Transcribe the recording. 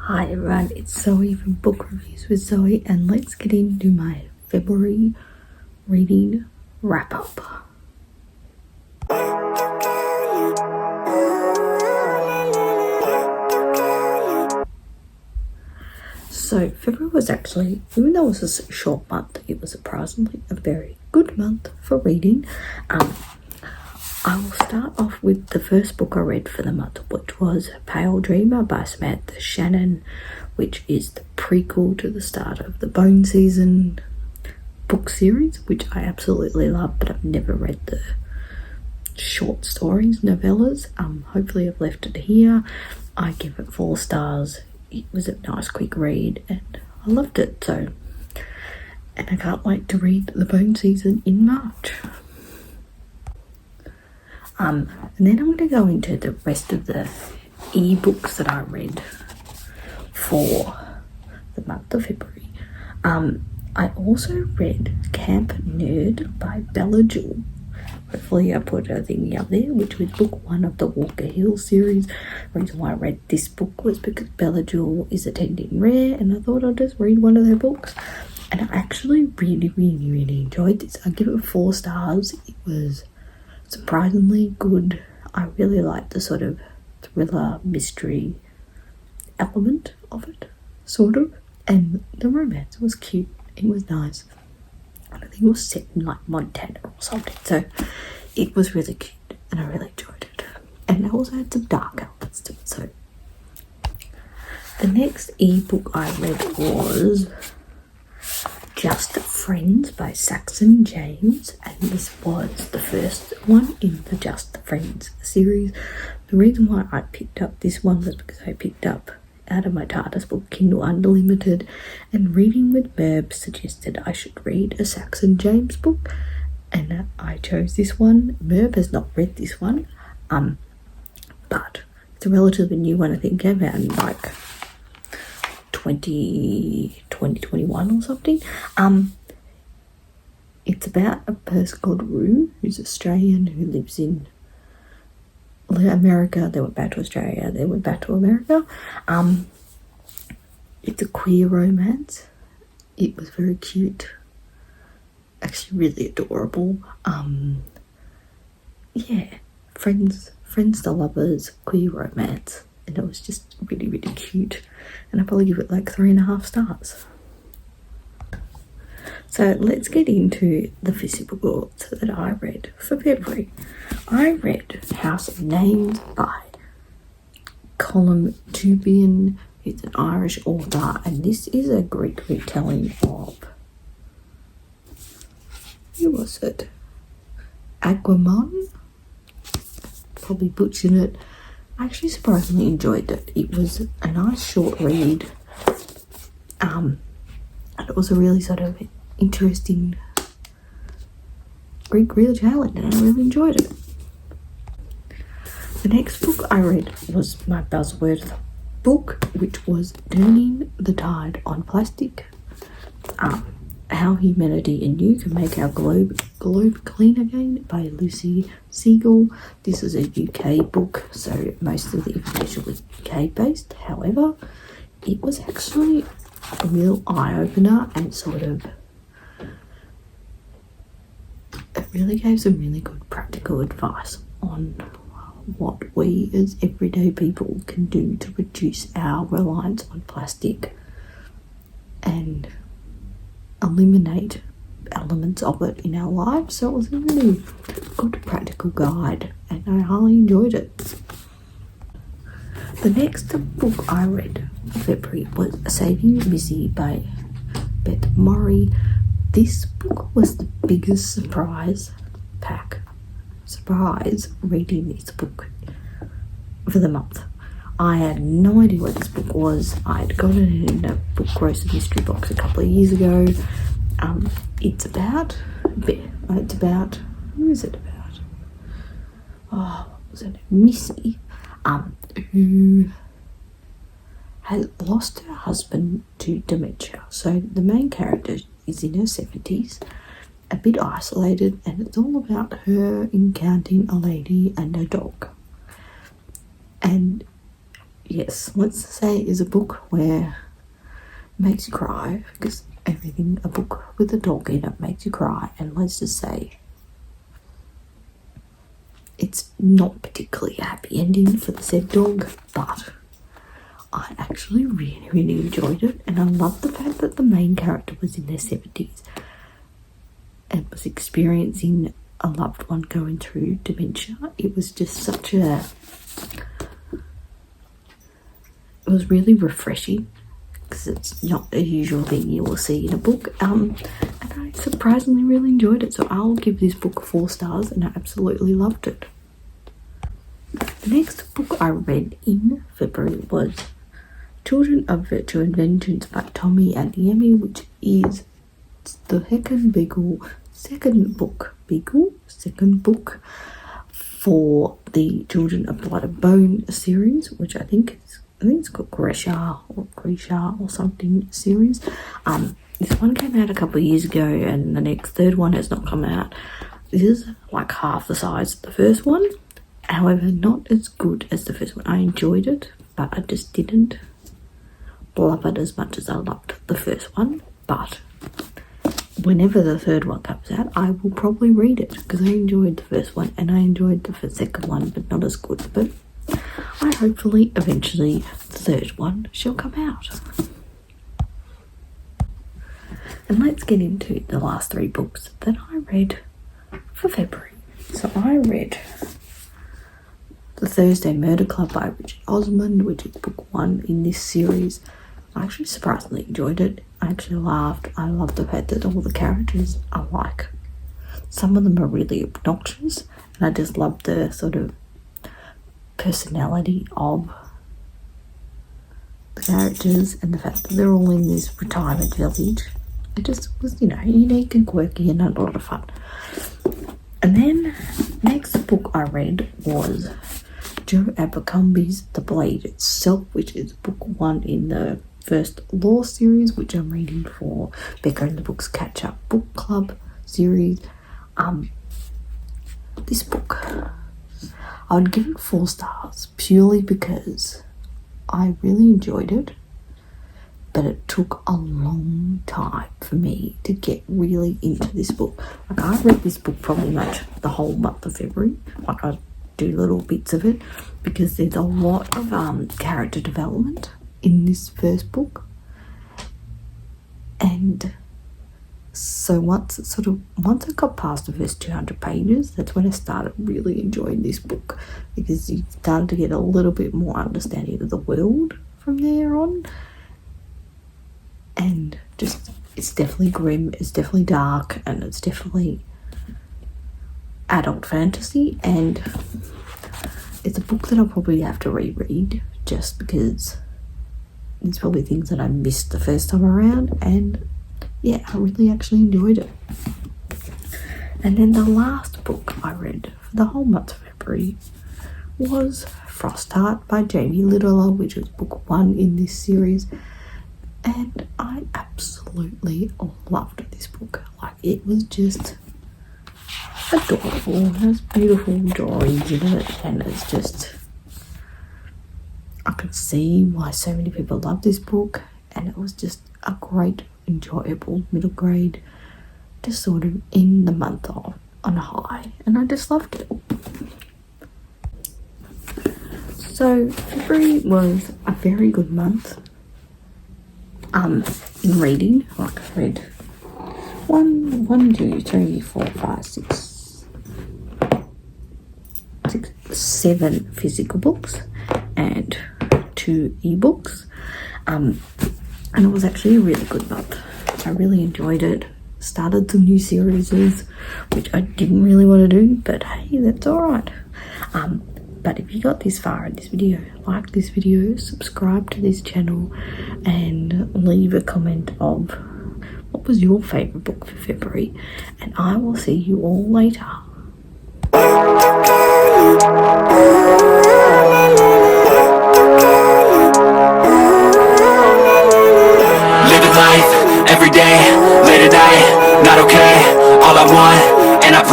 Hi everyone, it's Zoe from Book Reviews with Zoe, and let's get into my February reading wrap up. So February was actually, even though it was a short month, it was surprisingly a very good month for reading. I will start off with the first book I read for the month, which was Pale Dreamer by Samantha Shannon, which is the prequel to the start of the Bone Season book series, which I absolutely love, but I've never read the short stories, novellas. Hopefully I've left it here. I give it 4 stars. It was a nice quick read and I loved it. And I can't wait to read the Bone Season in March. And then I'm going to go into the rest of the ebooks that I read for the month of February. I also read Camp Nerd by Bella Jewell. Hopefully I put a thingy up there, which was book 1 of the Walker Hill series. The reason why I read this book was because Bella Jewell is attending Rare, and I thought I'd just read one of their books. And I actually really enjoyed this. I give it 4 stars. It was surprisingly good. I really liked the sort of thriller mystery element of it, sort of, and the romance was cute. It was nice. I think it was set in like Montana or something, so it was really cute and I really enjoyed it. And I also had some dark elements to it. So the next ebook I read was Just Friends by Saxon James, and this was the first one in the Just Friends series. The reason why I picked up this one was because I picked up out of my TARDIS book Kindle Unlimited, and Reading with Merb suggested I should read a Saxon James book, and I chose this one. Merb has not read this one, but it's a relatively new one. I think it came out in like 2021 or something. It's about a person called Rue, who's Australian, who lives in America. They went back to Australia, they went back to America. It's a queer romance. It was very cute, actually really adorable. Yeah, friends to lovers, queer romance, and it was just really cute, and I probably give it like 3.5 stars. So let's get into the physical books that I read for February. I read House of Names by Colm Tóibín, who's an Irish author, and this is a Greek retelling of, who was it? Agumon? Probably butchered it. I actually surprisingly enjoyed it. It was a nice short read, and it was a really sort of interesting Greek retelling, and I really enjoyed it. The next book I read was my buzzword book, which was Turning the Tide on Plastic. How Humanity and You Can Make Our Globe Clean Again by Lucy Siegel. This is a UK book, so most of the information was UK based. However, it was actually a real eye-opener, and sort of it really gave some really good practical advice on what we as everyday people can do to reduce our reliance on plastic and eliminate elements of it in our lives. So it was a really good practical guide, and I highly enjoyed it. The next book I read in February was Saving Missy by Beth Morrey. This book was the biggest surprise reading this book for the month. I had no idea what this book was. I had gotten it in a Book Grocer mystery box a couple of years ago. It's about, who is it about? Oh, what was it? Missy, who has lost her husband to dementia. So the main character is in her 70s, a bit isolated, and it's all about her encountering a lady and a dog. And yes, let's say is a book where it makes you cry, because everything, a book with a dog in it makes you cry, and let's just say it's not particularly a happy ending for the said dog, but I actually really, really enjoyed it, and I love the fact that the main character was in their 70s and was experiencing a loved one going through dementia. It was just such a... It was really refreshing, because it's not a usual thing you will see in a book, and I surprisingly really enjoyed it, so I'll give this book 4 stars, and I absolutely loved it. The next book I read in February was Children of Virtue and Vengeance by Tommy Adeyemi, which is the second book for the Children of Blood and Bone series, which I think it's called Grisha or something series. This one came out a couple of years ago, and the third one has not come out. This is like half the size of the first one, however, not as good as the first one. I enjoyed it, but I just didn't love it as much as I loved the first one. But whenever the third one comes out, I will probably read it, because I enjoyed the first one and I enjoyed the second one, but not as good. But I hopefully eventually the third one shall come out. And let's get into the last 3 books that I read for February. So I read The Thursday Murder Club by Richard Osman, which is book 1 in this series. I actually surprisingly enjoyed it. I actually laughed. I love the fact that all the characters are like, some of them are really obnoxious, and I just love the sort of personality of the characters, and the fact that they're all in this retirement village. It just was, unique and quirky and a lot of fun. And then next book I read was Joe Abercrombie's The Blade Itself, which is book 1 in the first Law series, which I'm reading for Becca and the Books Catch Up Book Club series. This book, I would give it 4 stars purely because I really enjoyed it, but it took a long time for me to get really into this book. Like, I read this book probably much the whole month of February. Like, I do little bits of it, because there's a lot of character development in this first book. And so once I got past the first 200 pages, that's when I started really enjoying this book, because you started to get a little bit more understanding of the world from there on. And just, it's definitely grim, it's definitely dark, and it's definitely adult fantasy, and it's a book that I'll probably have to reread, just because there's probably things that I missed the first time around, and yeah, I really actually enjoyed it. And then the last book I read for the whole month of February was Frostheart by Jamie Littler, which was book 1 in this series, and I absolutely loved this book. Like, it was just adorable. There's beautiful drawings in it, and it's just, I could see why so many people love this book, and it was just a great, enjoyable middle grade, just sort of in the month of on a high, and I just loved it. So February was a very good month in reading. Like, I read 7 physical books and 2 ebooks, and it was actually a really good month. I really enjoyed it. Started some new series, which I didn't really want to do, but hey, that's alright. But if you got this far in this video, like this video, subscribe to this channel, and leave a comment of what was your favourite book for February, and I will see you all later.